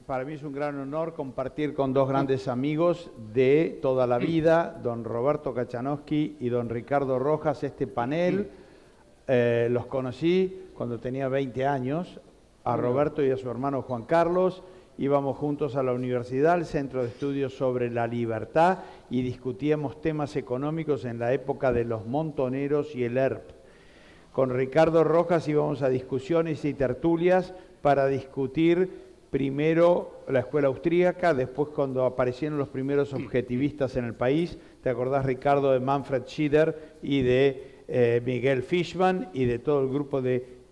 Para mí es un gran honor compartir con dos grandes amigos de toda la vida, don Roberto Kachanowski y don Ricardo Rojas, este panel. Los conocí cuando tenía 20 años, a Roberto y a su hermano Juan Carlos. Íbamos juntos a la universidad, al Centro de Estudios sobre la Libertad, y discutíamos temas económicos en la época de los montoneros y el ERP. Con Ricardo Rojas íbamos a discusiones y tertulias para discutir primero la escuela austríaca, después cuando aparecieron los primeros objetivistas en el país. ¿Te acordás, Ricardo, de Manfred Schieder y de Miguel Fishman y de todo el grupo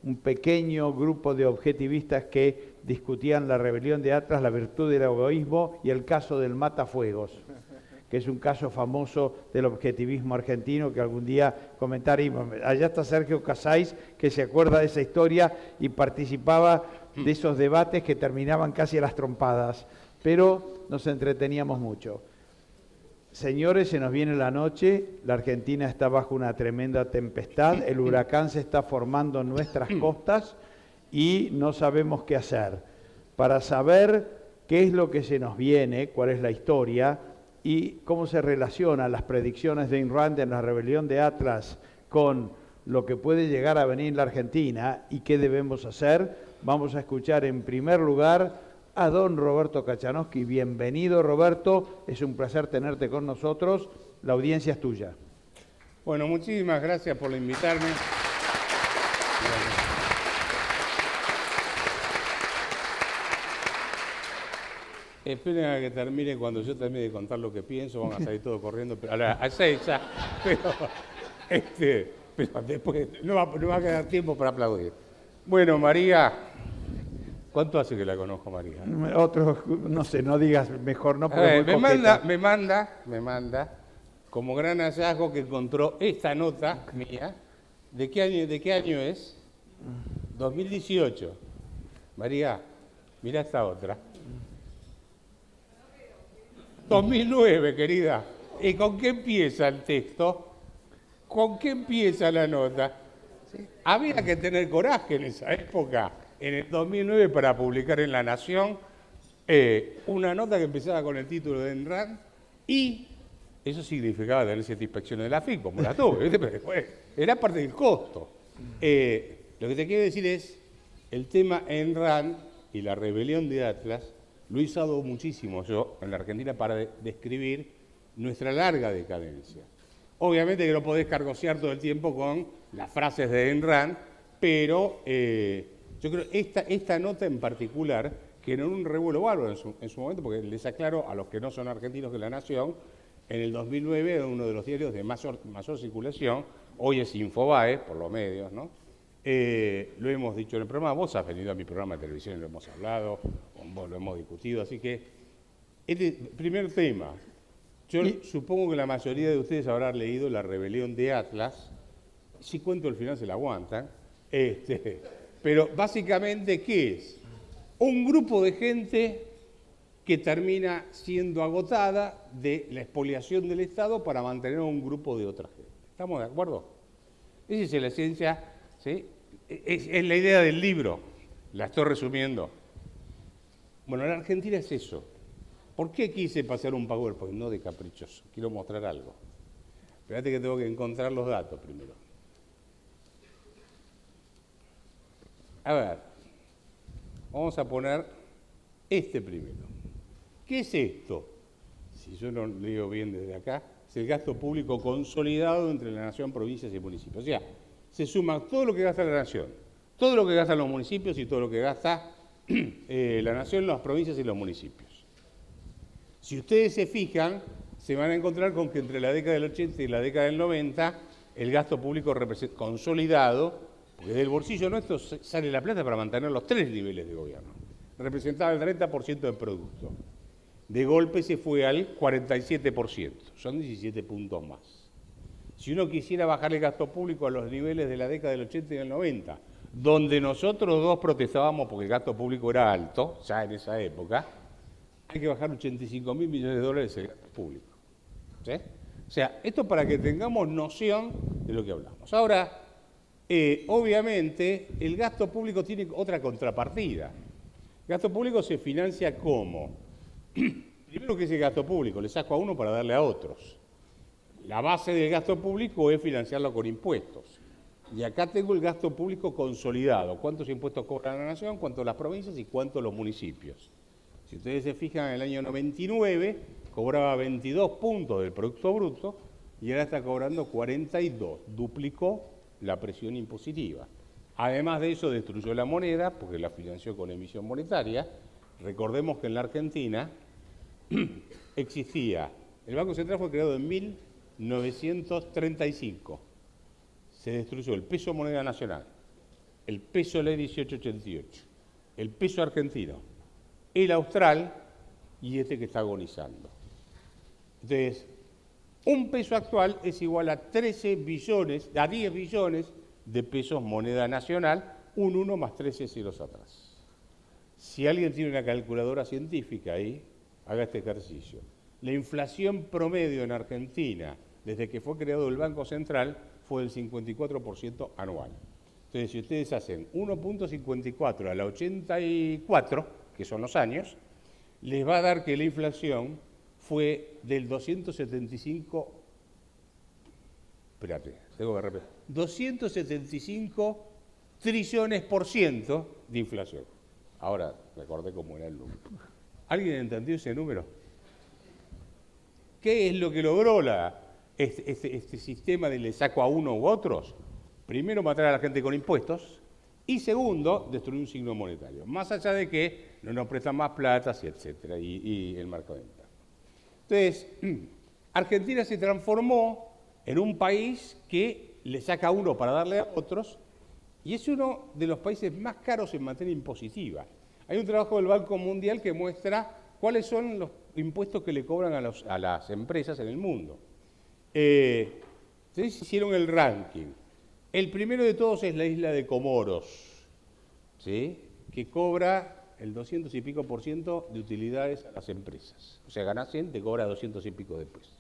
un pequeño grupo de objetivistas que discutían la rebelión de Atlas, la virtud del egoísmo y el caso del matafuegos, que es un caso famoso del objetivismo argentino que algún día comentaremos. Allá está Sergio Casais, que se acuerda de esa historia y participaba de esos debates que terminaban casi a las trompadas, pero nos entreteníamos mucho. Señores, se nos viene la noche, la Argentina está bajo una tremenda tempestad, el huracán se está formando en nuestras costas y no sabemos qué hacer. Para saber qué es lo que se nos viene, cuál es la historia y cómo se relacionan las predicciones de Ayn Rand en la rebelión de Atlas con lo que puede llegar a venir en la Argentina y qué debemos hacer, vamos a escuchar en primer lugar a don Roberto Kachanowski. Bienvenido, Roberto, es un placer tenerte con nosotros, la audiencia es tuya. Bueno, muchísimas gracias por invitarme. Esperen a que termine, cuando yo termine de contar lo que pienso, van a salir todos corriendo a las 6 ya, pero después no va a quedar tiempo para aplaudir. Bueno, María, ¿cuánto hace que la conozco, María? Otros, no sé, no digas, mejor no, porque me manda como gran hallazgo que encontró esta nota mía. ¿De qué año es? 2018. María, mira esta otra. 2009, querida. ¿Y con qué empieza el texto? ¿Con qué empieza la nota? ¿Sí? Había que tener coraje en esa época, en el 2009, para publicar en La Nación una nota que empezaba con el título de Ayn Rand, y eso significaba tener cierta inspección de la FIC, como la tuve, ¿viste? Pero después era parte del costo. Lo que te quiero decir es, el tema Ayn Rand y la rebelión de Atlas lo he usado muchísimo yo en la Argentina para describir nuestra larga decadencia. Obviamente que no podés cargosear todo el tiempo con las frases de Ayn Rand, pero yo creo esta nota en particular generó un revuelo bárbaro en su momento, porque les aclaro a los que no son argentinos que La Nación, en el 2009 era uno de los diarios de mayor circulación, hoy es Infobae, por los medios, ¿no? Lo hemos dicho en el programa, vos has venido a mi programa de televisión y lo hemos hablado, con vos lo hemos discutido, así que este primer tema, yo supongo que la mayoría de ustedes habrán leído La rebelión de Atlas, si cuento el final se la aguantan, pero básicamente, ¿qué es? Un grupo de gente que termina siendo agotada de la expoliación del Estado para mantener a un grupo de otra gente. ¿Estamos de acuerdo? Esa es la esencia, ¿sí? Es la idea del libro, la estoy resumiendo. Bueno, en Argentina es eso. ¿Por qué quise pasar un PowerPoint? No de caprichoso, quiero mostrar algo. Espérate que tengo que encontrar los datos primero. A ver, vamos a poner este primero. ¿Qué es esto? Si yo no leo bien desde acá, es el gasto público consolidado entre la nación, provincias y municipios. O sea, se suma todo lo que gasta la nación, todo lo que gastan los municipios y todo lo que gasta la nación, las provincias y los municipios. Si ustedes se fijan, se van a encontrar con que entre la década del 80 y la década del 90, el gasto público consolidado, porque del bolsillo nuestro sale la plata para mantener los 3 niveles de gobierno, representaba el 30% del producto. De golpe se fue al 47%, son 17 puntos más. Si uno quisiera bajar el gasto público a los niveles de la década del 80 y del 90, donde nosotros dos protestábamos porque el gasto público era alto, ya en esa época, hay que bajar 85.000 millones de dólares el gasto público. ¿Sí? O sea, esto para que tengamos noción de lo que hablamos. Ahora, obviamente, el gasto público tiene otra contrapartida. El Gasto público se financia ¿cómo? Primero, ¿qué es el gasto público? Le saco a uno para darle a otros. La base del gasto público es financiarlo con impuestos. Y acá tengo el gasto público consolidado. ¿Cuántos impuestos cobra la nación, cuántos las provincias y cuántos los municipios? Si ustedes se fijan, en el año 99 cobraba 22 puntos del Producto Bruto y ahora está cobrando 42. Duplicó la presión impositiva. Además de eso, destruyó la moneda porque la financió con emisión monetaria. Recordemos que en la Argentina existía, el Banco Central fue creado en 1935. Se destruyó el peso moneda nacional, el peso ley 1888, el peso argentino, el austral y este que está agonizando. Entonces, un peso actual es igual a 13 billones, a 10 billones de pesos moneda nacional, un 1 más 13 ceros atrás. Si alguien tiene una calculadora científica ahí, haga este ejercicio. La inflación promedio en Argentina, desde que fue creado el Banco Central, fue del 54% anual. Entonces, si ustedes hacen 1.54 a la 84, que son los años, les va a dar que la inflación fue del 275, espérate, tengo que repetir, 275 trillones % de inflación. Ahora recordé cómo era el número. ¿Alguien entendió ese número? ¿Qué es lo que logró este sistema de le saco a uno u otros? Primero, matar a la gente con impuestos y segundo, destruir un signo monetario. Más allá de que no nos prestan más plata, etcétera, y el marco de interno. Entonces, Argentina se transformó en un país que le saca a uno para darle a otros y es uno de los países más caros en materia impositiva. Hay un trabajo del Banco Mundial que muestra cuáles son los impuestos que le cobran a las empresas en el mundo. Entonces hicieron el ranking. El primero de todos es la isla de Comoros, ¿sí? Que cobra el 200 y pico % de utilidades a las empresas. O sea, ganás 100, te cobra 200 y pico de pesos.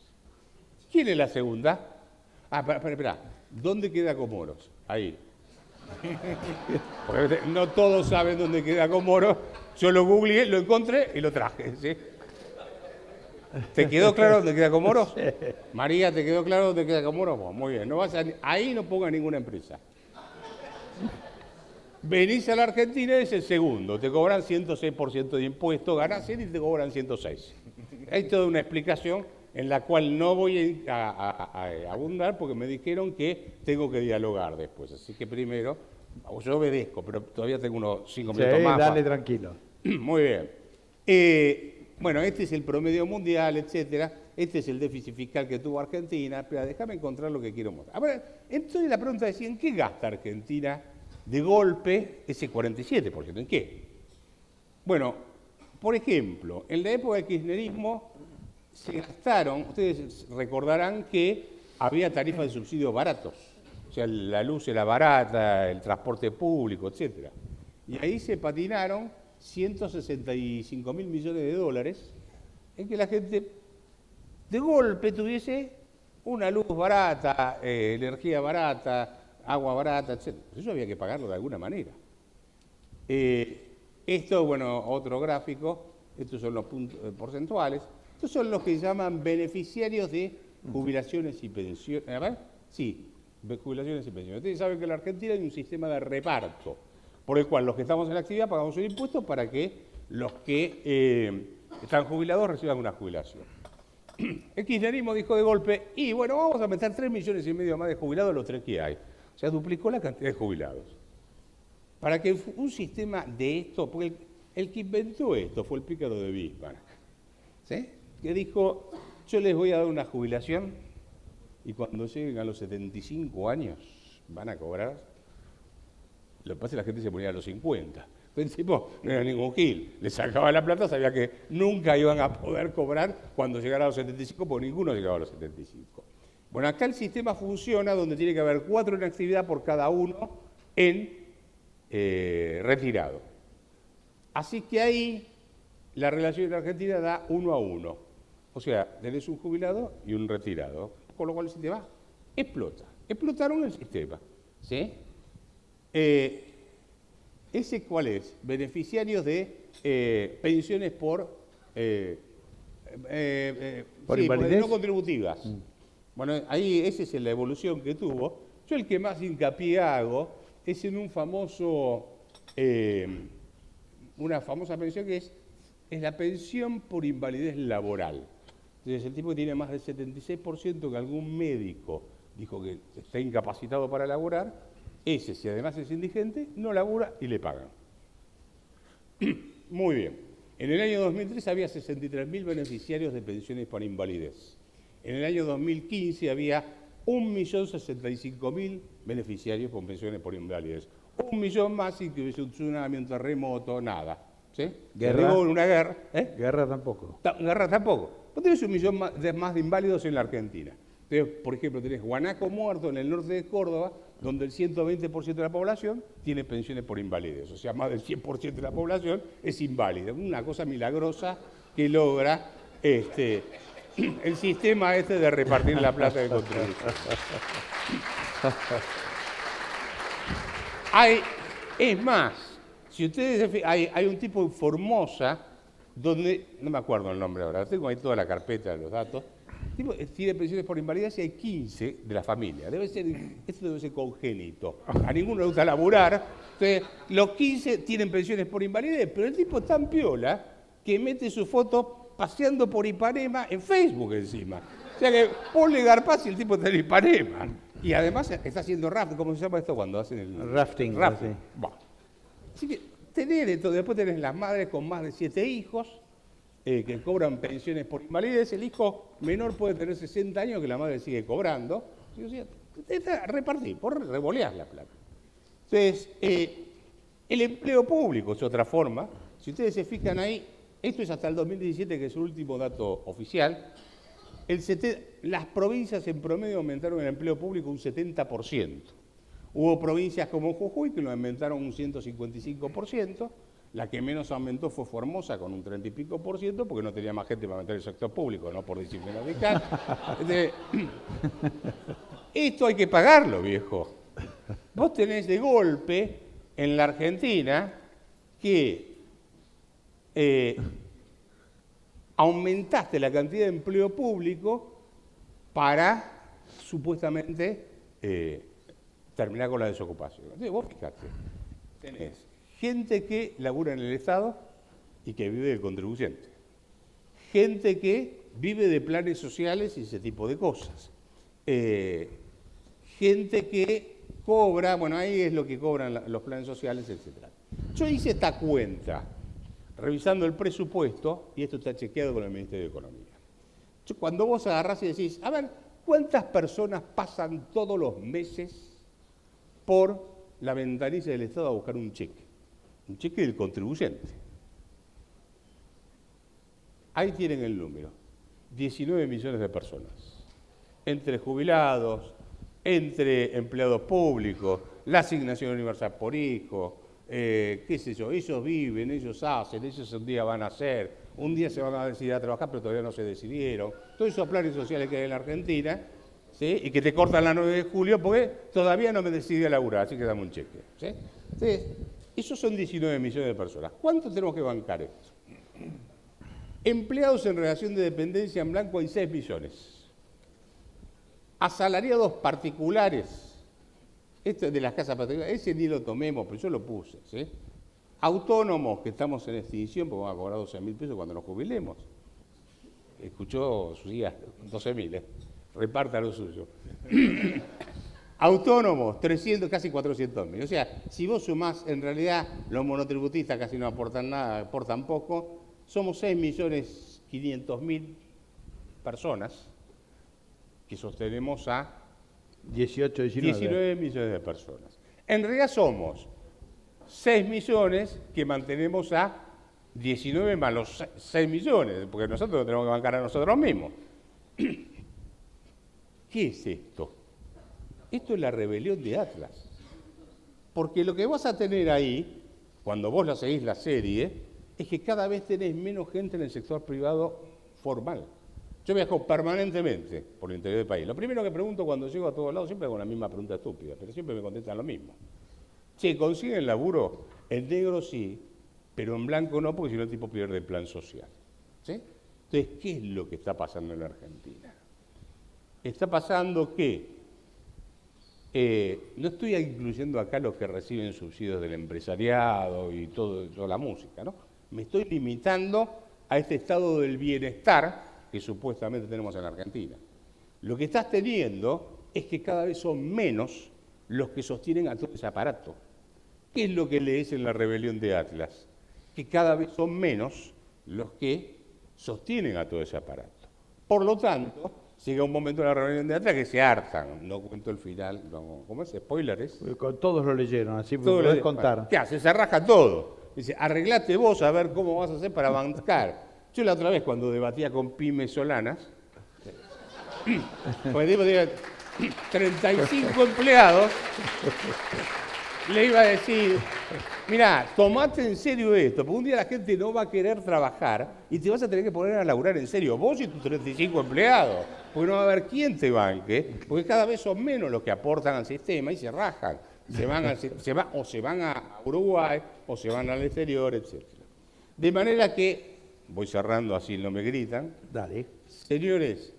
¿Quién es la segunda? Ah, espera. ¿Dónde queda Comoros? Ahí. Porque no todos saben dónde queda Comoros. Yo lo googleé, lo encontré y lo traje, ¿sí? ¿Te quedó claro dónde queda Comoros? María, ¿te quedó claro dónde queda Comoros? Bueno, muy bien. Ahí no ponga ninguna empresa. Venís a la Argentina y es el segundo. Te cobran 106% de impuestos, ganás 100 y te cobran 106. Hay toda una explicación en la cual no voy a abundar porque me dijeron que tengo que dialogar después. Así que primero, yo obedezco, pero todavía tengo unos 5 minutos más. Dale tranquilo. Muy bien. Bueno, este es el promedio mundial, etcétera. Este es el déficit fiscal que tuvo Argentina. Espera, déjame encontrar lo que quiero mostrar. Ahora, entonces la pregunta es, ¿en qué gasta Argentina de golpe ese 47%? ¿En qué? Bueno, por ejemplo, en la época del kirchnerismo se gastaron, ustedes recordarán que había tarifas de subsidios baratos. O sea, la luz era barata, el transporte público, etcétera. Y ahí se patinaron 165.000 millones de dólares en que la gente de golpe tuviese una luz barata, energía barata, agua barata, etc. Eso había que pagarlo de alguna manera. Esto, bueno, otro gráfico, estos son los puntos porcentuales. Estos son los que se llaman beneficiarios de jubilaciones y pensiones. A ver, sí, jubilaciones y pensiones. Ustedes saben que en la Argentina hay un sistema de reparto, por el cual los que estamos en la actividad pagamos un impuesto para que los que están jubilados reciban una jubilación. El kirchnerismo dijo de golpe, y bueno, vamos a meter 3,5 millones más de jubilados, los 3 que hay. O sea, duplicó la cantidad de jubilados. Para que un sistema de esto, porque el que inventó esto fue el pícaro de Bismarck, ¿sí? Que dijo, yo les voy a dar una jubilación y cuando lleguen a los 75 años van a cobrar. Lo que pasa es que la gente se ponía a los 50. Pero el tipo no era ningún gil. Le sacaba la plata, sabía que nunca iban a poder cobrar cuando llegara a los 75, porque ninguno llegaba a los 75. Bueno, acá el sistema funciona donde tiene que haber 4 en actividad por cada uno en retirado. Así que ahí la relación en Argentina da 1 a 1. O sea, tenés un jubilado y un retirado. Con lo cual el sistema explota. Explotaron el sistema. ¿Sí? ¿Ese cuál es? Beneficiarios de pensiones por invalidez. no contributivas. Bueno, ahí esa es la evolución que tuvo. Yo el que más hincapié hago es en una famosa pensión que es la pensión por invalidez laboral. Entonces el tipo que tiene más del 76% que algún médico dijo que está incapacitado para laborar, ese, si además es indigente, no labura y le pagan. Muy bien. En el año 2003 había 63.000 beneficiarios de pensiones por invalidez. En el año 2015 había 1.065.000 beneficiarios con pensiones por invalidez. 1 millón más sin que hubiese un tsunami, un terremoto, nada. ¿Sí? ¿Guerra? Una guerra. Guerra tampoco. Guerra tampoco. Vos tenés 1 millón más de inválidos en la Argentina. Entonces, por ejemplo, tenés Guanaco Muerto en el norte de Córdoba, donde el 120% de la población tiene pensiones por invalidez. O sea, más del 100% de la población es inválida. Una cosa milagrosa que logra el sistema de repartir la plata de contribución. Es más, si ustedes hay un tipo en Formosa, donde, no me acuerdo el nombre ahora, tengo ahí toda la carpeta de los datos, tipo, tiene pensiones por invalidez y hay 15 de la familia. Esto debe ser congénito. A ninguno le gusta laburar. Entonces, los 15 tienen pensiones por invalidez, pero el tipo es tan piola que mete su foto paseando por Ipanema en Facebook encima. O sea que ponle garpaz y el tipo está en Ipanema. Y además está haciendo rafting. ¿Cómo se llama esto cuando hacen el Rafting. rafting? Bueno. Así que después tenés las madres con más de 7 hijos que cobran pensiones por invalidez. El hijo menor puede tener 60 años que la madre sigue cobrando. Y, o sea, repartir, revolear la plata. Entonces, el empleo público es otra forma. Si ustedes se fijan ahí, esto es hasta el 2017, que es el último dato oficial. Las provincias en promedio aumentaron el empleo público un 70%. Hubo provincias como Jujuy que lo aumentaron un 155%. La que menos aumentó fue Formosa con un 30 y pico por ciento, porque no tenía más gente para meter el sector público, no por disciplina fiscal. Esto hay que pagarlo, viejo. Vos tenés de golpe en la Argentina que aumentaste la cantidad de empleo público para supuestamente terminar con la desocupación. Entonces, vos fijate, tenés gente que labura en el Estado y que vive del contribuyente. Gente que vive de planes sociales y ese tipo de cosas. Gente que cobra, bueno, ahí es lo que cobran los planes sociales, etc. Yo hice esta cuenta, revisando el presupuesto, y esto está chequeado con el Ministerio de Economía. Cuando vos agarrás y decís, a ver, ¿cuántas personas pasan todos los meses por la ventanilla del Estado a buscar un cheque? Un cheque del contribuyente. Ahí tienen el número. 19 millones de personas. Entre jubilados, entre empleados públicos, la asignación universal por hijo, qué sé yo, ellos viven, ellos hacen, ellos un día van a hacer, un día se van a decidir a trabajar, pero todavía no se decidieron. Todos esos planes sociales que hay en la Argentina, ¿sí? Y que te cortan la 9 de julio porque todavía no me decidí a laburar, así que dame un cheque. ¿Sí? Entonces, esos son 19 millones de personas. ¿Cuánto tenemos que bancar esto? Empleados en relación de dependencia en blanco hay 6 millones. Asalariados particulares, esto es de las casas particulares, ese ni lo tomemos, pero yo lo puse. ¿Sí? Autónomos, que estamos en extinción, porque vamos a cobrar 12.000 pesos cuando nos jubilemos. Escuchó sus días, 12.000, reparta lo suyo. Autónomos, 300, casi 400.000. O sea, si vos sumás, en realidad los monotributistas casi no aportan nada, aportan poco, somos 6.500.000 personas que sostenemos a 19 millones de personas. En realidad somos 6 millones que mantenemos a 19 más los 6 millones, porque nosotros lo tenemos que bancar a nosotros mismos. ¿Qué es esto? Esto es la rebelión de Atlas. Porque lo que vas a tener ahí, cuando vos la seguís la serie, es que cada vez tenés menos gente en el sector privado formal. Yo viajo permanentemente por el interior del país. Lo primero que pregunto cuando llego a todos lados, siempre hago la misma pregunta estúpida, pero siempre me contestan lo mismo. Che, ¿consiguen laburo? En negro sí, pero en blanco no, porque si no el tipo pierde el plan social. ¿Sí? Entonces, ¿qué es lo que está pasando en la Argentina? Está pasando que, no estoy incluyendo acá los que reciben subsidios del empresariado y toda la música, ¿no? Me estoy limitando a este estado del bienestar que supuestamente tenemos en la Argentina. Lo que estás teniendo es que cada vez son menos los que sostienen a todo ese aparato. ¿Qué es lo que lees en la rebelión de Atlas? Que cada vez son menos los que sostienen a todo ese aparato. Por lo tanto, llega un momento en la rebelión de Atlas que se hartan. No cuento el final, no, ¿cómo es? Spoilers. Todos lo leyeron, así podés contar. ¿Qué hace? Se raja todo. Dice, arreglate vos a ver cómo vas a hacer para bancar. Yo la otra vez cuando debatía con pymes solanas, porque tenía 35 empleados, le iba a decir, mirá, tomate en serio esto, porque un día la gente no va a querer trabajar y te vas a tener que poner a laburar en serio, vos y tus 35 empleados, porque no va a haber quién te banque, porque cada vez son menos los que aportan al sistema y se rajan. Se van a Uruguay, o se van al exterior, etc. De manera que, voy cerrando así, no me gritan. Dale. Señores,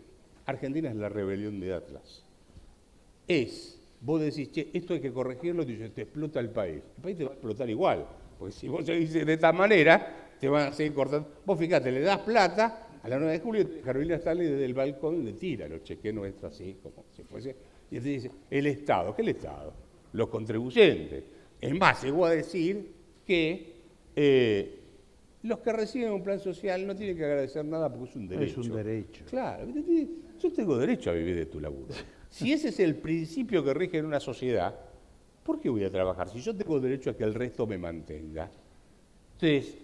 Argentina es la rebelión de Atlas. Vos decís, che, esto hay que corregirlo, y te explota el país. El país te va a explotar igual, porque si vos seguís de esta manera, te van a seguir cortando. Vos fíjate, le das plata, a la 9 de julio, Carolina Stanley desde el balcón le tira los cheques nuestros así, como si fuese, y te dice, el Estado, ¿qué es el Estado? Los contribuyentes. Es más, llegó a decir que los que reciben un plan social no tienen que agradecer nada porque es un derecho. Es un derecho. Claro, yo tengo derecho a vivir de tu laburo. Si ese es el principio que rige en una sociedad, ¿por qué voy a trabajar? Si yo tengo derecho a que el resto me mantenga. Entonces,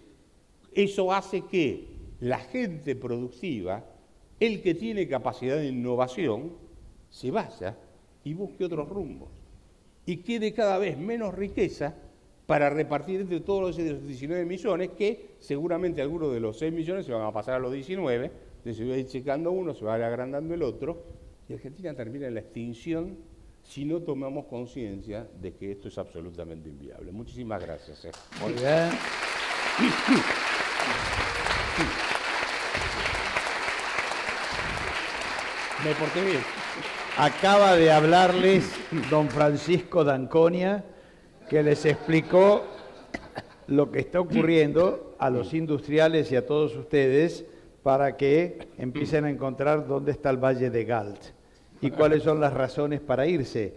eso hace que la gente productiva, el que tiene capacidad de innovación, se vaya y busque otros rumbos. Y quede cada vez menos riqueza para repartir entre todos los 19 millones, que seguramente algunos de los 6 millones se van a pasar a los 19, entonces se va a ir checando uno, se va a ir agrandando el otro, y Argentina termina en la extinción si no tomamos conciencia de que esto es absolutamente inviable. Muchísimas gracias. Muy bien. Me porté bien. Acaba de hablarles don Francisco D'Anconia, que les explicó lo que está ocurriendo a los industriales y a todos ustedes para que empiecen a encontrar dónde está el Valle de Galt y cuáles son las razones para irse.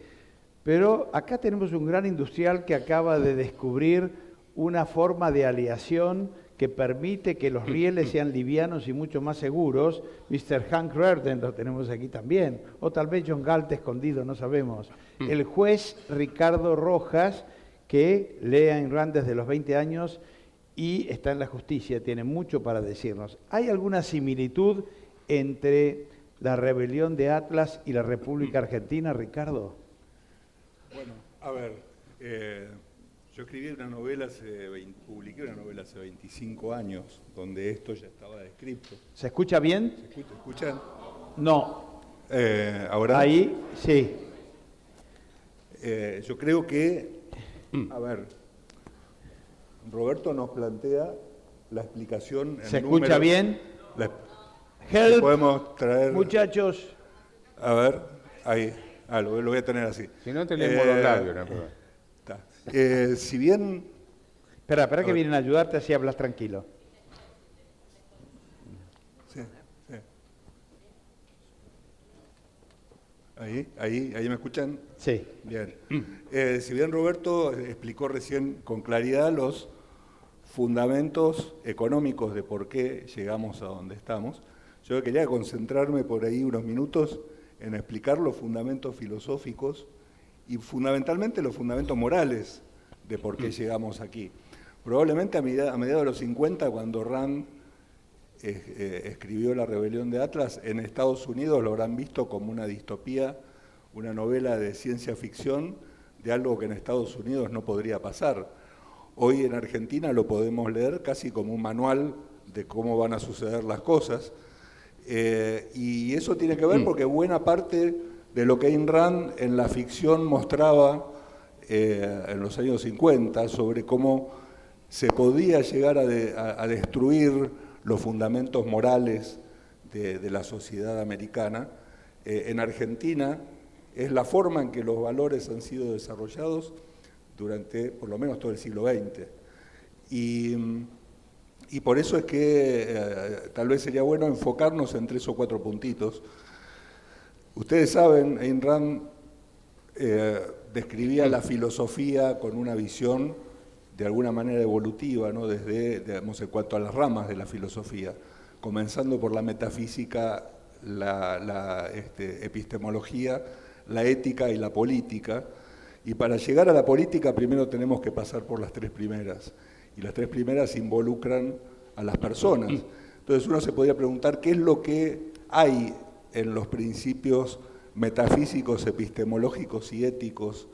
Pero acá tenemos un gran industrial que acaba de descubrir una forma de aleación que permite que los rieles sean livianos y mucho más seguros. Mr. Hank Rearden lo tenemos aquí también, o tal vez John Galt escondido, no sabemos. El juez Ricardo Rojas, que lee Ayn Rand desde los 20 años y está en la justicia, tiene mucho para decirnos. ¿Hay alguna similitud entre la rebelión de Atlas y la República Argentina, Ricardo? Bueno, a ver, yo publiqué una novela hace 25 años, donde esto ya estaba descrito. ¿Se escucha bien? ¿Se escuchan? No. ¿Ahora? Ahí, sí. Yo creo que, a ver, Roberto nos plantea la explicación en ¿Se escucha bien? Help, podemos traer, muchachos. A ver, ahí, lo voy a tener así. Si no tenemos los labios, no está. Si bien... Espera que vienen a ayudarte, así hablas tranquilo. Sí. ¿Ahí me escuchan? Sí. Bien. Si bien Roberto explicó recién con claridad los fundamentos económicos de por qué llegamos a donde estamos, yo quería concentrarme por ahí unos minutos en explicar los fundamentos filosóficos y fundamentalmente los fundamentos morales de por qué llegamos aquí. Probablemente a mediados de los 50, cuando Rand escribió La rebelión de Atlas, en Estados Unidos lo habrán visto como una distopía, una novela de ciencia ficción de algo que en Estados Unidos no podría pasar. Hoy en Argentina lo podemos leer casi como un manual de cómo van a suceder las cosas. Y eso tiene que ver porque buena parte de lo que Ayn Rand en la ficción mostraba en los años 50 sobre cómo se podía llegar a destruir los fundamentos morales de la sociedad americana. En Argentina es la forma en que los valores han sido desarrollados durante por lo menos todo el siglo XX. Y por eso es que tal vez sería bueno enfocarnos en 3 o 4 puntitos. Ustedes saben, Ayn Rand describía la filosofía con una visión de alguna manera evolutiva, ¿no? Desde, digamos, en cuanto a las ramas de la filosofía, comenzando por la metafísica, la epistemología, la ética y la política. Y para llegar a la política primero tenemos que pasar por las 3 primeras. Y las 3 primeras involucran a las personas. Entonces uno se podría preguntar qué es lo que hay en los principios metafísicos, epistemológicos y éticos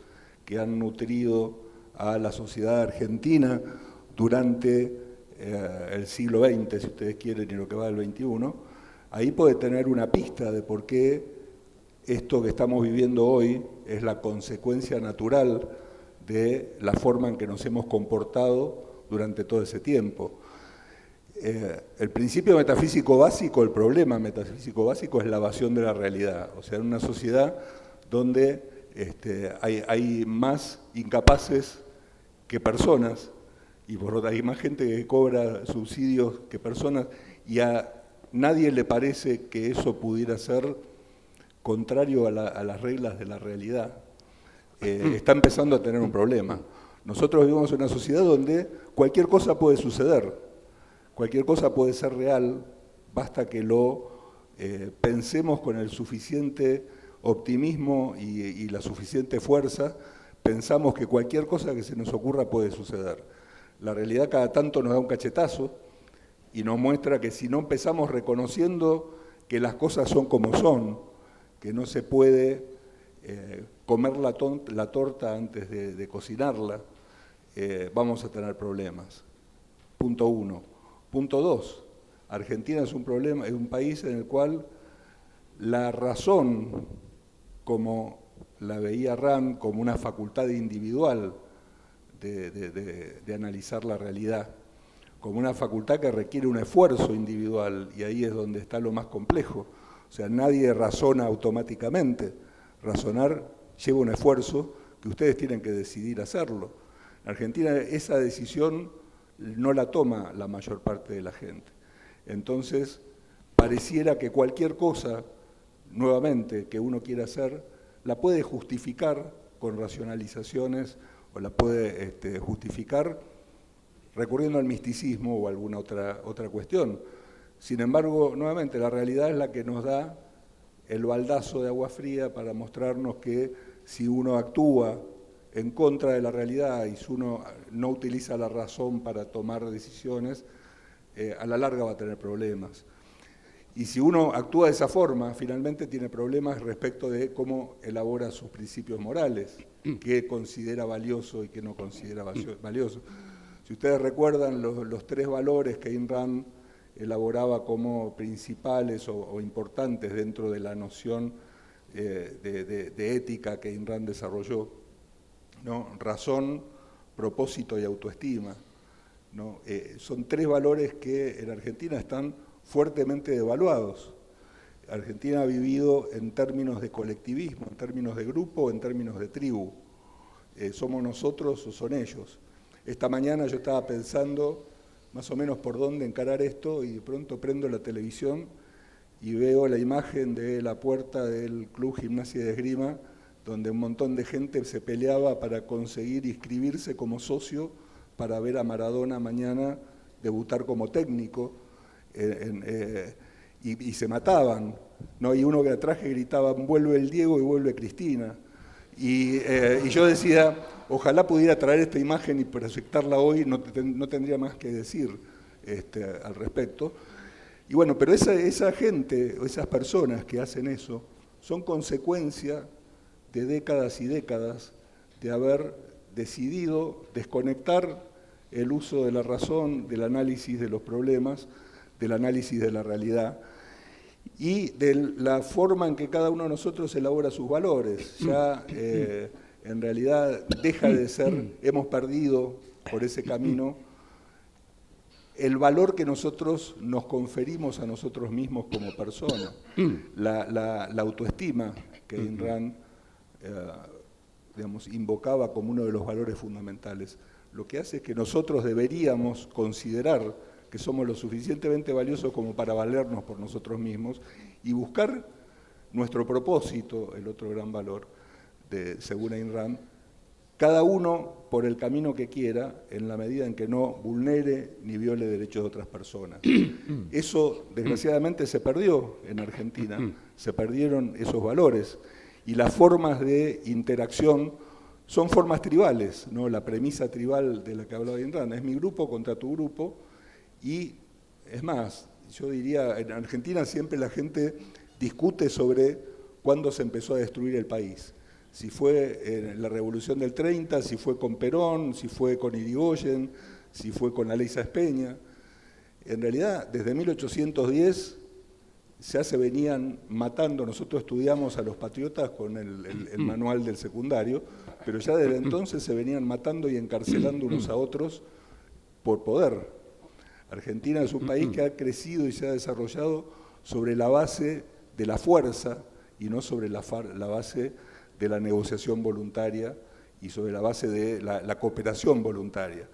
que han nutrido a la sociedad argentina durante el siglo XX, si ustedes quieren, y lo que va del XXI. Ahí puede tener una pista de por qué esto que estamos viviendo hoy es la consecuencia natural de la forma en que nos hemos comportado durante todo ese tiempo. El principio metafísico básico, el problema metafísico básico es la evasión de la realidad. O sea, en una sociedad donde hay más incapaces que personas, y por lo tanto hay más gente que cobra subsidios que personas, y a nadie le parece que eso pudiera ser contrario a las reglas de la realidad. Está empezando a tener un problema. Nosotros vivimos en una sociedad donde cualquier cosa puede suceder, cualquier cosa puede ser real, basta que lo pensemos con el suficiente optimismo y la suficiente fuerza, pensamos que cualquier cosa que se nos ocurra puede suceder. La realidad cada tanto nos da un cachetazo y nos muestra que si no empezamos reconociendo que las cosas son como son, que no se puede comer la torta antes de cocinarla, vamos a tener problemas. Punto 1. Punto 2. Argentina es un país en el cual la razón, como la veía Rand, como una facultad individual de analizar la realidad, como una facultad que requiere un esfuerzo individual, y ahí es donde está lo más complejo. O sea, nadie razona automáticamente. Razonar lleva un esfuerzo que ustedes tienen que decidir hacerlo. En Argentina esa decisión no la toma la mayor parte de la gente. Entonces, pareciera que cualquier cosa, nuevamente, que uno quiera hacer, la puede justificar con racionalizaciones o la puede justificar recurriendo al misticismo o alguna otra cuestión. Sin embargo, nuevamente, la realidad es la que nos da el baldazo de agua fría para mostrarnos que si uno actúa en contra de la realidad y si uno no utiliza la razón para tomar decisiones, a la larga va a tener problemas. Y si uno actúa de esa forma, finalmente tiene problemas respecto de cómo elabora sus principios morales, qué considera valioso y qué no considera valioso. Si ustedes recuerdan los 3 valores que Ayn Rand elaboraba como principales o importantes dentro de la noción de ética que Ayn Rand desarrolló, ¿no? Razón, propósito y autoestima, ¿no? Son 3 valores que en Argentina están fuertemente devaluados. Argentina ha vivido en términos de colectivismo, en términos de grupo, en términos de tribu. ¿Somos nosotros o son ellos? Esta mañana yo estaba pensando más o menos por dónde encarar esto y de pronto prendo la televisión y veo la imagen de la puerta del Club Gimnasia de Esgrima, donde un montón de gente se peleaba para conseguir inscribirse como socio para ver a Maradona mañana debutar como técnico, y se mataban, ¿no? Y uno que atrás gritaba, vuelve el Diego y vuelve Cristina. Y yo decía, ojalá pudiera traer esta imagen y proyectarla hoy, no tendría más que decir al respecto. Y bueno, pero esa gente, esas personas que hacen eso, son consecuencia de décadas y décadas de haber decidido desconectar el uso de la razón, del análisis de los problemas, del análisis de la realidad y de la forma en que cada uno de nosotros elabora sus valores. Ya en realidad deja de ser, hemos perdido por ese camino el valor que nosotros nos conferimos a nosotros mismos como personas, la autoestima que Ayn Rand digamos, invocaba como uno de los valores fundamentales. Lo que hace es que nosotros deberíamos considerar que somos lo suficientemente valiosos como para valernos por nosotros mismos y buscar nuestro propósito, el otro gran valor, según Ayn Rand, cada uno por el camino que quiera, en la medida en que no vulnere ni viole derechos de otras personas. Eso, desgraciadamente, se perdió en Argentina, se perdieron esos valores, y las formas de interacción son formas tribales, ¿no? La premisa tribal de la que hablaba Ayn Rand es mi grupo contra tu grupo, y es más, yo diría, en Argentina siempre la gente discute sobre cuándo se empezó a destruir el país. Si fue en la Revolución del 30, si fue con Perón, si fue con Irigoyen, si fue con Aleix Peña. En realidad, desde 1810 ya se venían matando, nosotros estudiamos a los patriotas con el manual del secundario, pero ya desde entonces se venían matando y encarcelando unos a otros por poder. Argentina es un país que ha crecido y se ha desarrollado sobre la base de la fuerza y no sobre la base de la negociación voluntaria y sobre la base de la cooperación voluntaria.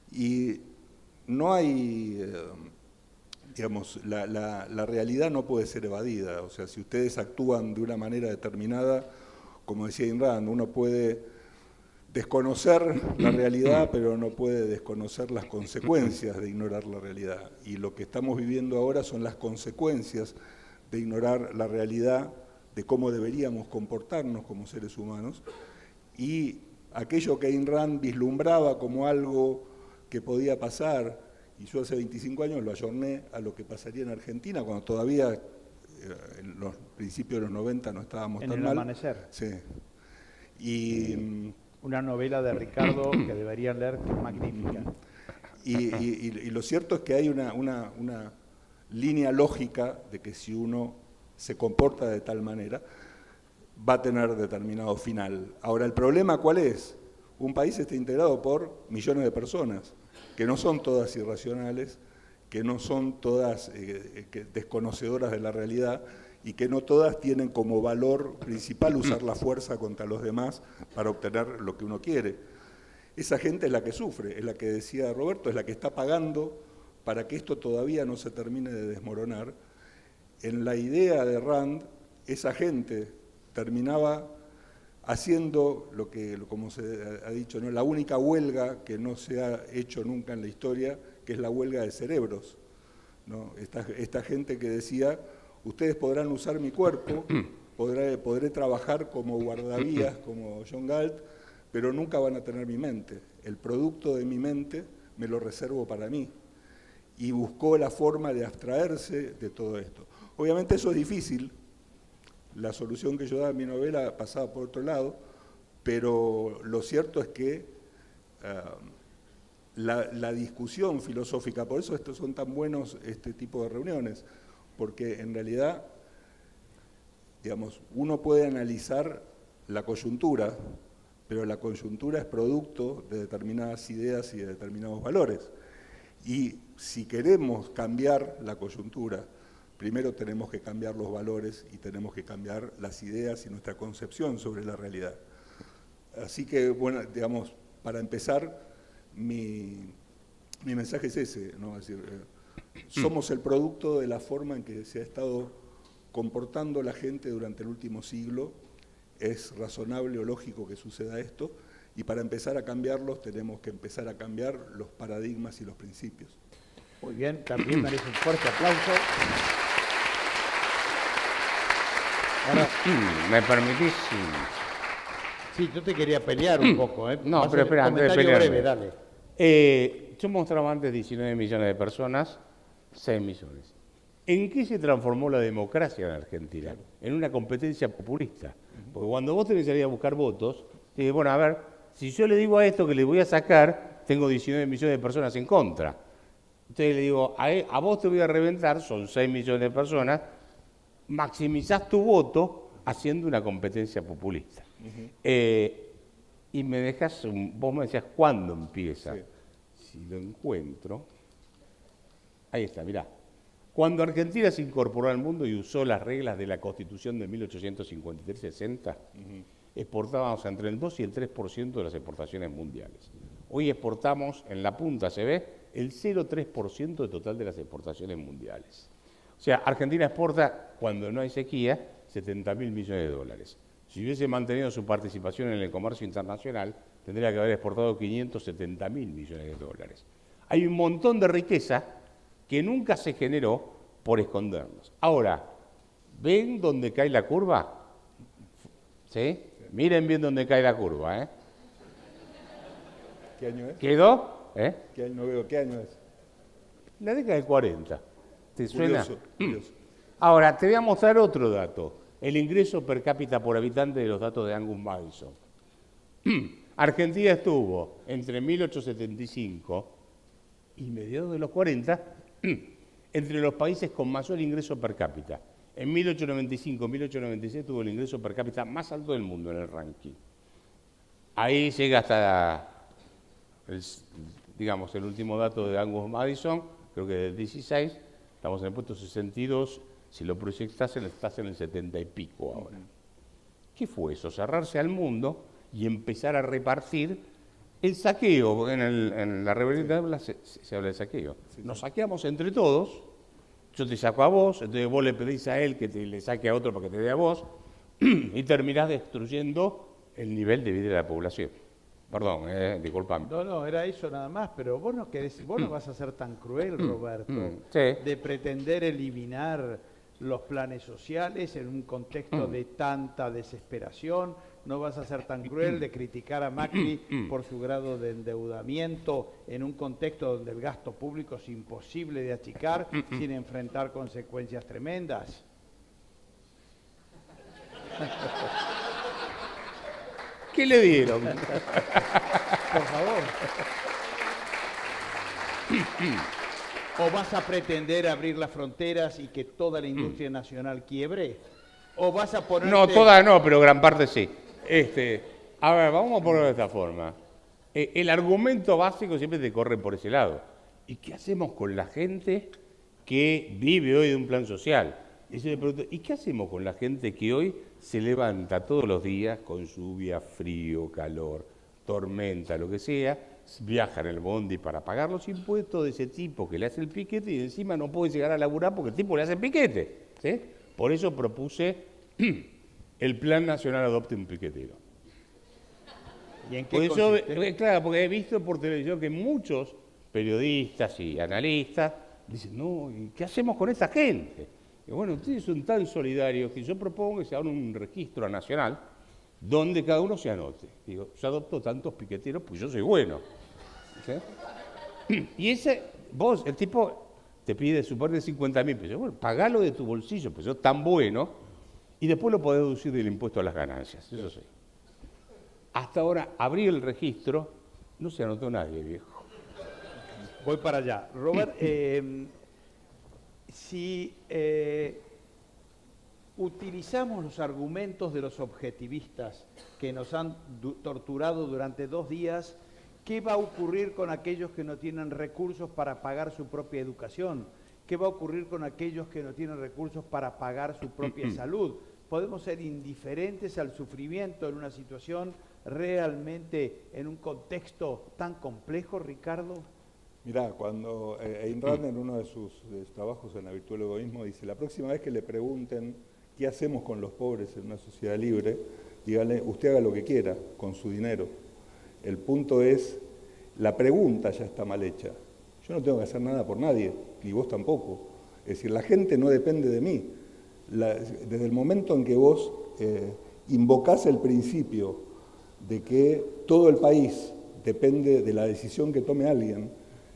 Y no hay, digamos, la realidad no puede ser evadida. O sea, si ustedes actúan de una manera determinada, como decía Ayn Rand, uno puede desconocer la realidad, pero no puede desconocer las consecuencias de ignorar la realidad. Y lo que estamos viviendo ahora son las consecuencias de ignorar la realidad, de cómo deberíamos comportarnos como seres humanos, y aquello que Ayn Rand vislumbraba como algo que podía pasar, y yo hace 25 años lo ayorné a lo que pasaría en Argentina, cuando todavía en los principios de los 90 no estábamos tan mal. En El Amanecer. Sí. Y una novela de Ricardo que deberían leer, que es magnífica. Y lo cierto es que hay una línea lógica de que si uno se comporta de tal manera, va a tener determinado final. Ahora, ¿el problema cuál es? Un país está integrado por millones de personas, que no son todas irracionales, que no son todas desconocedoras de la realidad, y que no todas tienen como valor principal usar la fuerza contra los demás para obtener lo que uno quiere. Esa gente es la que sufre, es la que decía Roberto, es la que está pagando para que esto todavía no se termine de desmoronar. En la idea de Rand, esa gente terminaba haciendo lo que, como se ha dicho, ¿no?, la única huelga que no se ha hecho nunca en la historia, que es la huelga de cerebros, ¿no? Esta gente que decía, ustedes podrán usar mi cuerpo, podré trabajar como guardavías, como John Galt, pero nunca van a tener mi mente. El producto de mi mente me lo reservo para mí. Y buscó la forma de abstraerse de todo esto. Obviamente eso es difícil. La solución que yo daba en mi novela pasaba por otro lado, pero lo cierto es que la discusión filosófica, por eso estos son tan buenos este tipo de reuniones, porque en realidad, digamos, uno puede analizar la coyuntura, pero la coyuntura es producto de determinadas ideas y de determinados valores. Y si queremos cambiar la coyuntura, primero tenemos que cambiar los valores y tenemos que cambiar las ideas y nuestra concepción sobre la realidad. Así que, bueno, digamos, para empezar, mi mensaje es ese, ¿no? Es decir, somos el producto de la forma en que se ha estado comportando la gente durante el último siglo. Es razonable o lógico que suceda esto, y para empezar a cambiarlos tenemos que empezar a cambiar los paradigmas y los principios. Muy bien, también merece un fuerte aplauso. Ahora, ¿me permitís? Sí, yo te quería pelear un poco, ¿eh? No, pero espera, antes de comentario pelearme. breve, dale. Yo mostraba antes 19 millones de personas, 6 millones. ¿En qué se transformó la democracia en Argentina? En una competencia populista. Porque cuando vos tenés que salir a buscar votos, te dices, bueno, a ver, si yo le digo a esto que le voy a sacar, tengo 19 millones de personas en contra. Entonces le digo, a vos te voy a reventar, son 6 millones de personas, maximizás tu voto haciendo una competencia populista. y me dejas, vos me decías, ¿cuándo empieza? Sí. Si lo encuentro, ahí está, mirá. Cuando Argentina se incorporó al mundo y usó las reglas de la Constitución de 1853-60, exportábamos entre el 2 y el 3% de las exportaciones mundiales. Hoy exportamos, en la punta se ve, el 0,3% del total de las exportaciones mundiales. O sea, Argentina exporta, cuando no hay sequía, 70.000 millones de dólares. Si hubiese mantenido su participación en el comercio internacional, tendría que haber exportado 570.000 millones de dólares. Hay un montón de riqueza que nunca se generó por escondernos. Ahora, ¿ven dónde cae la curva? ¿Sí? Miren bien dónde cae la curva, ¿eh? ¿Qué año es? ¿Quedó? ¿Qué año, no veo, ¿qué año es? La década del 40. ¿Te suena? Curioso. Ahora, te voy a mostrar otro dato. El ingreso per cápita por habitante de los datos de Angus Madison. Argentina estuvo entre 1875 y mediados de los 40 entre los países con mayor ingreso per cápita. En 1895-1896 tuvo el ingreso per cápita más alto del mundo en el ranking. Ahí llega hasta, el último dato de Angus Madison, creo que del 16, estamos en el puesto 62, si lo proyectas estás en el 70 y pico ahora. ¿Qué fue eso? Cerrarse al mundo y empezar a repartir el saqueo, porque en la rebelión de habla se habla de saqueo. Nos saqueamos entre todos, yo te saco a vos, entonces vos le pedís a él que le saque a otro para que te dé a vos, y terminás destruyendo el nivel de vida de la población. Perdón, disculpame. No, era eso nada más, pero vos no vas a ser tan cruel, Roberto, Sí. de pretender eliminar los planes sociales en un contexto de tanta desesperación. No vas a ser tan cruel de criticar a Macri por su grado de endeudamiento en un contexto donde el gasto público es imposible de achicar sin enfrentar consecuencias tremendas. ¿Qué le dieron? Por favor. ¿O vas a pretender abrir las fronteras y que toda la industria nacional quiebre? ¿O vas a ponerte... No, toda no, pero gran parte sí. A ver, vamos a ponerlo de esta forma. El argumento básico siempre te corre por ese lado. ¿Y qué hacemos con la gente que vive hoy de un plan social? Y yo le pregunto, ¿y qué hacemos con la gente que hoy se levanta todos los días con lluvia, frío, calor, tormenta, lo que sea, viaja en el bondi para pagar los impuestos de ese tipo que le hace el piquete y encima no puede llegar a laburar porque el tipo le hace el piquete? ¿Sí? Por eso propuse el Plan Nacional Adopte un Piquetero. ¿Y en qué consiste? Claro, porque he visto por televisión que muchos periodistas y analistas dicen, no, ¿y qué hacemos con esa gente? Y bueno, ustedes son tan solidarios que yo propongo que se abra un registro nacional donde cada uno se anote. Digo, yo adopto tantos piqueteros, pues yo soy bueno. ¿Sí? Y el tipo te pide supone 50.000 pesos. Bueno, pagalo de tu bolsillo, pues yo tan bueno, y después lo podés deducir del impuesto a las ganancias, eso sí. Hasta ahora, abrí el registro, no se anotó nadie, viejo. Voy para allá. Robert, si utilizamos los argumentos de los objetivistas que nos han torturado durante 2 días, ¿qué va a ocurrir con aquellos que no tienen recursos para pagar su propia educación? ¿Qué va a ocurrir con aquellos que no tienen recursos para pagar su propia salud? ¿Podemos ser indiferentes al sufrimiento en una situación realmente en un contexto tan complejo, Ricardo? Mirá, cuando Ayn Rand en uno de sus trabajos en la virtud del egoísmo dice, la próxima vez que le pregunten qué hacemos con los pobres en una sociedad libre, dígale, usted haga lo que quiera con su dinero. El punto es, la pregunta ya está mal hecha. Yo no tengo que hacer nada por nadie, ni vos tampoco. Es decir, la gente no depende de mí. Desde el momento en que vos invocás el principio de que todo el país depende de la decisión que tome alguien,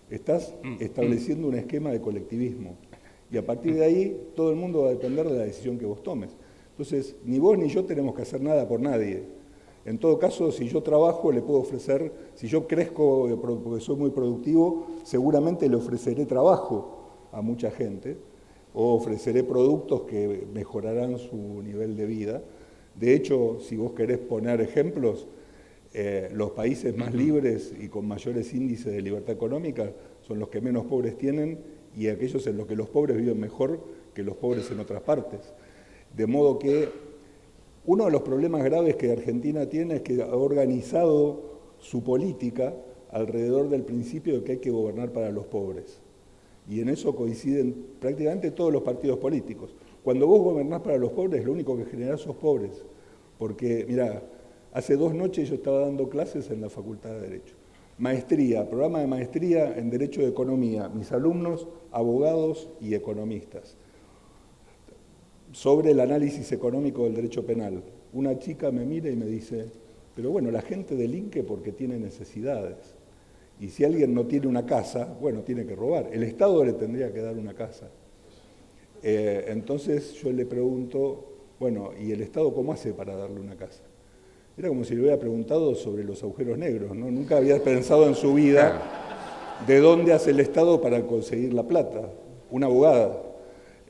estás estableciendo un esquema de colectivismo. Y a partir de ahí, todo el mundo va a depender de la decisión que vos tomes. Entonces, ni vos ni yo tenemos que hacer nada por nadie. En todo caso, si yo trabajo, le puedo ofrecer, si yo crezco porque soy muy productivo, seguramente le ofreceré trabajo a mucha gente, o ofreceré productos que mejorarán su nivel de vida. De hecho, si vos querés poner ejemplos, Los países más libres y con mayores índices de libertad económica son los que menos pobres tienen y aquellos en los que los pobres viven mejor que los pobres en otras partes. De modo que uno de los problemas graves que Argentina tiene es que ha organizado su política alrededor del principio de que hay que gobernar para los pobres. Y en eso coinciden prácticamente todos los partidos políticos. Cuando vos gobernás para los pobres, lo único que generás sos pobres. Porque, mira, hace 2 noches yo estaba dando clases en la Facultad de Derecho. Maestría, programa de maestría en Derecho de Economía. Mis alumnos, abogados y economistas. Sobre el análisis económico del derecho penal. Una chica me mira y me dice, pero bueno, la gente delinque porque tiene necesidades. Y si alguien no tiene una casa, bueno, tiene que robar. El Estado le tendría que dar una casa. Entonces yo le pregunto, bueno, ¿y el Estado cómo hace para darle una casa? Era como si le hubiera preguntado sobre los agujeros negros, ¿no? Nunca había pensado en su vida de dónde hace el Estado para conseguir la plata. Una abogada.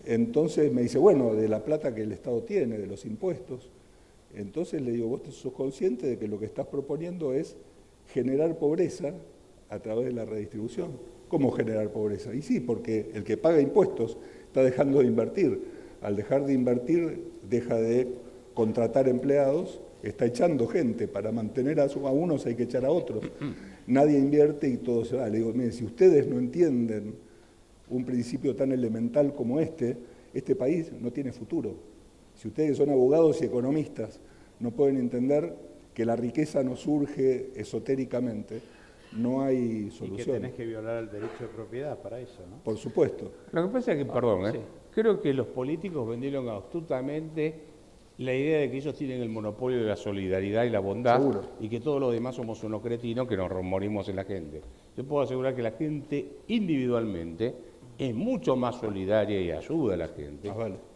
Entonces me dice, bueno, de la plata que el Estado tiene, de los impuestos. Entonces le digo, vos sos consciente de que lo que estás proponiendo es generar pobreza a través de la redistribución. ¿Cómo generar pobreza? Y sí, porque el que paga impuestos está dejando de invertir. Al dejar de invertir, deja de contratar empleados, está echando gente. Para mantener a unos hay que echar a otros. Nadie invierte y todo se va. Le digo, miren, si ustedes no entienden un principio tan elemental como este país no tiene futuro. Si ustedes son abogados y economistas, no pueden entender que la riqueza no surge esotéricamente, no hay solución. Y que tenés que violar el derecho de propiedad para eso, ¿no? Por supuesto. Lo que pasa es que, perdón, sí. creo que los políticos vendieron astutamente la idea de que ellos tienen el monopolio de la solidaridad y la bondad. Seguro. Y que todos los demás somos unos cretinos que nos morimos en la gente. Yo puedo asegurar que la gente individualmente es mucho más solidaria y ayuda a la gente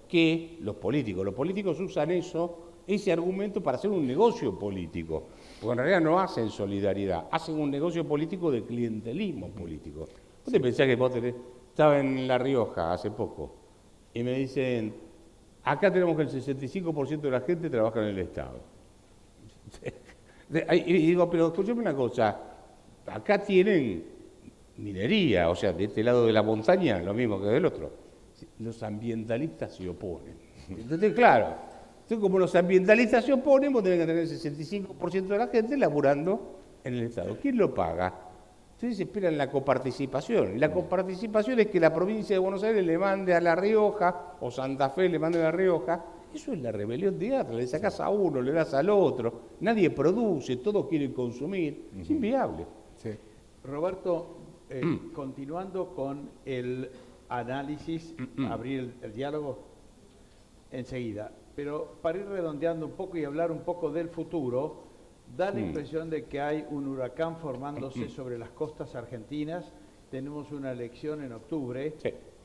que los políticos. Los políticos usan ese argumento para hacer un negocio político, porque en realidad no hacen solidaridad, hacen un negocio político de clientelismo político. ¿Vos te pensás que estaba en La Rioja hace poco y me dicen, acá tenemos que el 65% de la gente trabaja en el Estado? Y digo, pero escúchame una cosa, acá tienen minería, o sea, de este lado de la montaña, lo mismo que del otro. Los ambientalistas se oponen. Entonces, claro, como los ambientalistas se oponen, vos tenés que tener el 65% de la gente laburando en el Estado. ¿Quién lo paga? Entonces esperan la coparticipación. Y la coparticipación es que la provincia de Buenos Aires le mande a La Rioja, o Santa Fe le mande a La Rioja. Eso es la rebelión de Atlas. Le sacás a uno, le das al otro. Nadie produce, todos quieren consumir. Es inviable. Sí. Roberto, continuando con el análisis, abrir el diálogo enseguida, pero para ir redondeando un poco y hablar un poco del futuro, da la impresión de que hay un huracán formándose sobre las costas argentinas, tenemos una elección en octubre,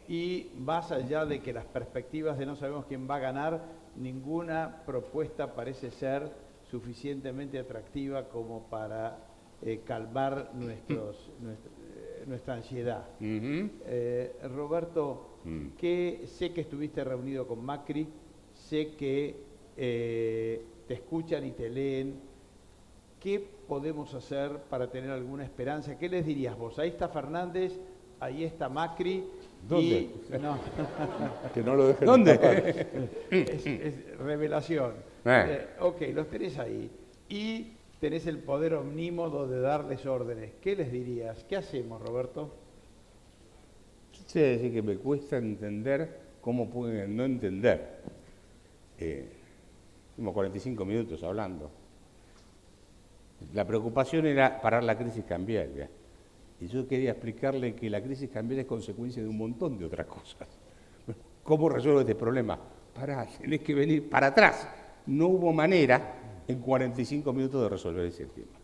y más allá de que las perspectivas de no sabemos quién va a ganar, ninguna propuesta parece ser suficientemente atractiva como para calmar nuestra ansiedad. Roberto, sé que estuviste reunido con Macri, sé que te escuchan y te leen. ¿Qué podemos hacer para tener alguna esperanza? ¿Qué les dirías vos? Ahí está Fernández, ahí está Macri. ¿Dónde? No. Que no lo dejen ¿Dónde? escapar. Es revelación. Ok, los tenés ahí. Y tenés el poder omnímodo de darles órdenes. ¿Qué les dirías? ¿Qué hacemos, Roberto? Yo te voy a decir que me cuesta entender cómo pueden no entender. Estuvimos 45 minutos hablando. La preocupación era parar la crisis cambiaria. Y yo quería explicarle que la crisis cambiaria es consecuencia de un montón de otras cosas. ¿Cómo resuelvo este problema? Pará, tenés que venir para atrás. No hubo manera en 45 minutos de resolver ese tema.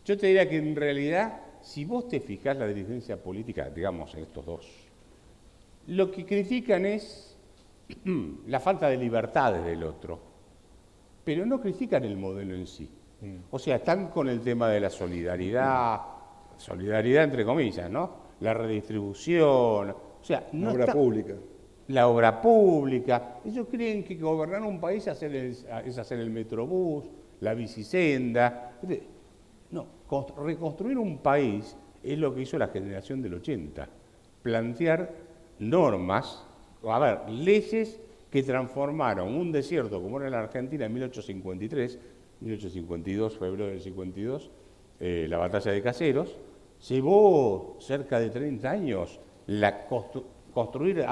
Yo te diría que en realidad, si vos te fijás la dirigencia política, digamos, en estos dos, lo que critican es la falta de libertades del otro, pero no critican el modelo en sí. O sea, están con el tema de la solidaridad entre comillas, ¿no? La redistribución, o sea, no obra pública. La obra pública. Ellos creen que gobernar un país es hacer el metrobús, la bicisenda. No, reconstruir un país es lo que hizo la generación del 80. Plantear normas, leyes que transformaron un desierto como era la Argentina en 1853, 1852, febrero del 52, la batalla de Caseros, llevó cerca de 30 años construir,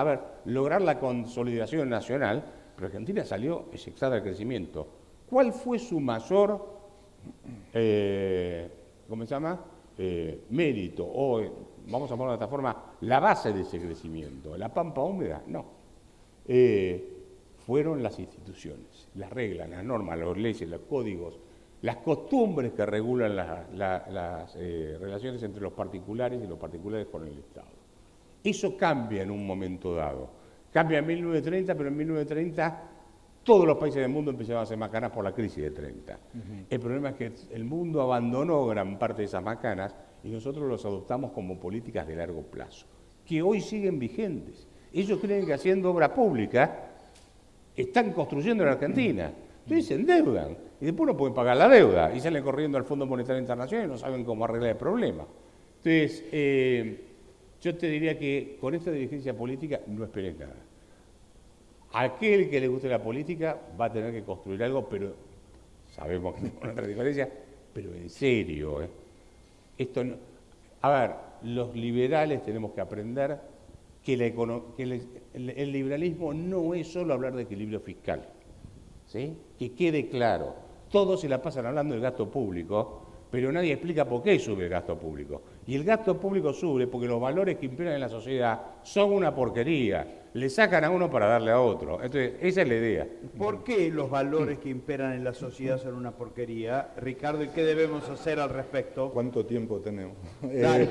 lograr la consolidación nacional, pero Argentina salió eyectada del crecimiento. ¿Cuál fue su mayor, mérito? O, vamos a ponerlo de esta forma, la base de ese crecimiento. ¿La pampa húmeda? No. Fueron las instituciones, las reglas, las normas, las leyes, los códigos, las costumbres que regulan las relaciones entre los particulares y los particulares con el Estado. Eso cambia en un momento dado. Cambia en 1930, pero en 1930 todos los países del mundo empezaron a hacer macanas por la crisis de 30. El problema es que el mundo abandonó gran parte de esas macanas y nosotros los adoptamos como políticas de largo plazo, que hoy siguen vigentes. Ellos creen que haciendo obra pública están construyendo en Argentina. Entonces se endeudan y después no pueden pagar la deuda y salen corriendo al Fondo Monetario Internacional y no saben cómo arreglar el problema. Entonces, yo te diría que con esta dirigencia política no esperes nada. Aquel que le guste la política va a tener que construir algo, pero sabemos que con otra diferencia, pero en serio. Esto no, los liberales tenemos que aprender que el liberalismo no es solo hablar de equilibrio fiscal. ¿Sí? Que quede claro. Todos se la pasan hablando del gasto público, pero nadie explica por qué sube el gasto público. Y el gasto público sube porque los valores que imperan en la sociedad son una porquería. Le sacan a uno para darle a otro. Entonces, esa es la idea. ¿Por qué los valores que imperan en la sociedad son una porquería? Ricardo, ¿y qué debemos hacer al respecto? ¿Cuánto tiempo tenemos? Dale.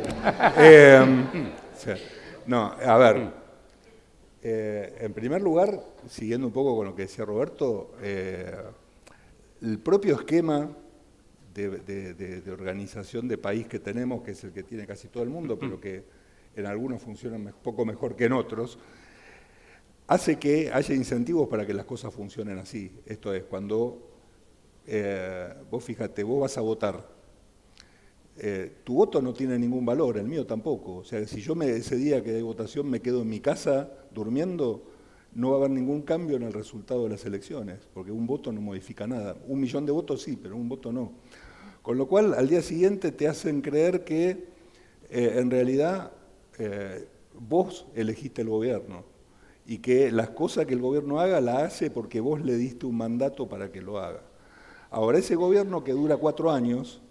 No, a ver. En primer lugar, siguiendo un poco con lo que decía Roberto, el propio esquema de organización de país que tenemos, que es el que tiene casi todo el mundo, pero que en algunos funciona un poco mejor que en otros, hace que haya incentivos para que las cosas funcionen así. Esto es, cuando vos fíjate, vos vas a votar, tu voto no tiene ningún valor, el mío tampoco. O sea, si yo ese día que hay votación me quedo en mi casa durmiendo, no va a haber ningún cambio en el resultado de las elecciones, porque un voto no modifica nada. 1 millón de votos sí, pero un voto no. Con lo cual, al día siguiente te hacen creer que en realidad vos elegiste el gobierno y que las cosas que el gobierno haga la hace porque vos le diste un mandato para que lo haga. Ahora, ese gobierno que dura 4 años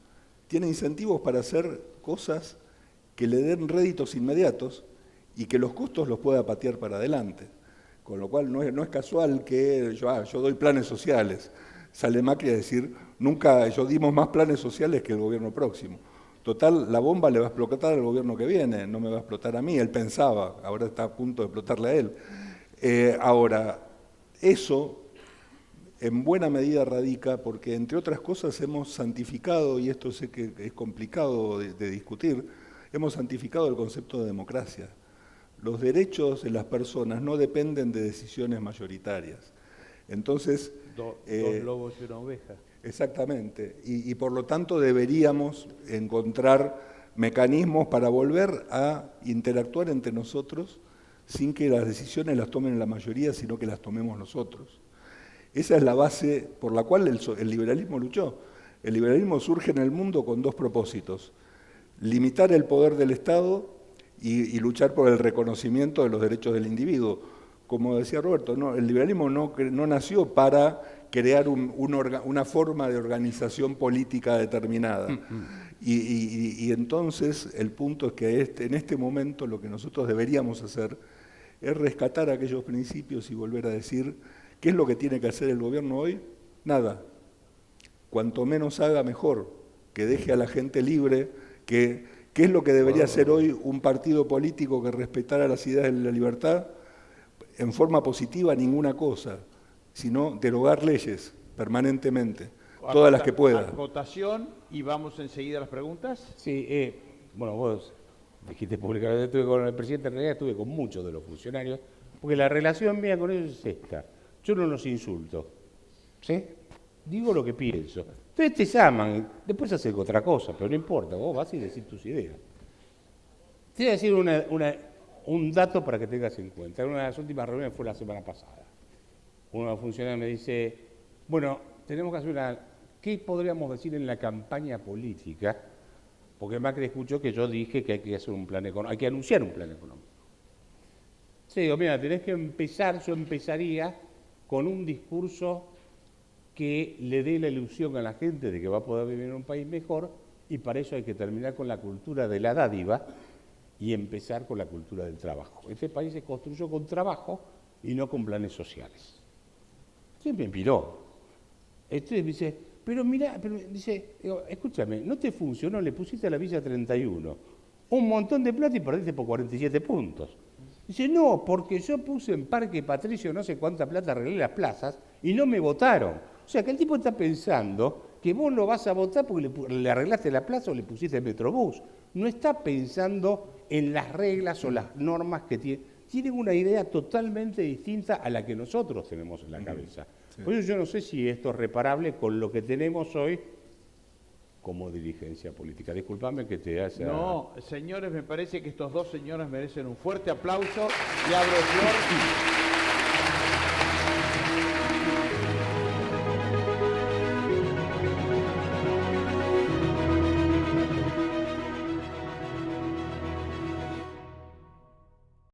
tiene incentivos para hacer cosas que le den réditos inmediatos y que los costos los pueda patear para adelante. Con lo cual no es casual que yo doy planes sociales. Sale Macri a decir, nunca yo dimos más planes sociales que el gobierno próximo. Total, la bomba le va a explotar al gobierno que viene, no me va a explotar a mí. Él pensaba, ahora está a punto de explotarle a él. Ahora, eso en buena medida radica porque, entre otras cosas, hemos santificado, y esto sé que es complicado de discutir, hemos santificado el concepto de democracia. Los derechos de las personas no dependen de decisiones mayoritarias. Entonces, Dos lobos y una oveja. Exactamente, y por lo tanto deberíamos encontrar mecanismos para volver a interactuar entre nosotros sin que las decisiones las tomen la mayoría, sino que las tomemos nosotros. Esa es la base por la cual el liberalismo luchó. El liberalismo surge en el mundo con 2 propósitos: limitar el poder del Estado y luchar por el reconocimiento de los derechos del individuo. Como decía Roberto, el liberalismo no nació para crear una forma de organización política determinada. Y entonces el punto es que en este momento lo que nosotros deberíamos hacer es rescatar aquellos principios y volver a decir, ¿qué es lo que tiene que hacer el gobierno hoy? Nada. Cuanto menos haga, mejor. Que deje a la gente libre, ¿qué es lo que debería hacer hoy un partido político que respetara las ideas de la libertad? En forma positiva, ninguna cosa, sino derogar leyes permanentemente, todas las que pueda. Acotación, y vamos enseguida a las preguntas. Sí, bueno, vos dijiste públicamente, estuve con el presidente, en realidad estuve con muchos de los funcionarios, porque la relación mía con ellos es esta: yo no los insulto, ¿sí? digo lo que pienso. Entonces te llaman, después haces otra cosa, pero no importa, vos vas y decís tus ideas. Te voy a decir un dato para que tengas en cuenta. Una de las últimas reuniones fue la semana pasada. Uno de los funcionarios me dice, bueno, tenemos que hacer ¿qué podríamos decir en la campaña política? Porque Macri escuchó que yo dije que hay que hacer un plan económico, hay que anunciar un plan económico. Sí, digo, mira, tenés que empezar, yo empezaría con un discurso que le dé la ilusión a la gente de que va a poder vivir en un país mejor, y para eso hay que terminar con la cultura de la dádiva y empezar con la cultura del trabajo. Este país se construyó con trabajo y no con planes sociales. Siempre me inspiró. Entonces me dice, pero mira, digo, escúchame, no te funcionó, le pusiste a la Villa 31 un montón de plata y perdiste por 47 puntos. Dice, no, porque yo puse en Parque Patricio no sé cuánta plata, arreglé las plazas y no me votaron. O sea, que el tipo está pensando que vos lo vas a votar porque le arreglaste la plaza o le pusiste el Metrobús. No está pensando en las reglas o las normas que tiene. Tienen una idea totalmente distinta a la que nosotros tenemos en la cabeza. Sí. Por eso yo no sé si esto es reparable con lo que tenemos hoy como dirigencia política. Disculpame que te haya... No, señores, me parece que estos dos señores merecen un fuerte aplauso y abro flor.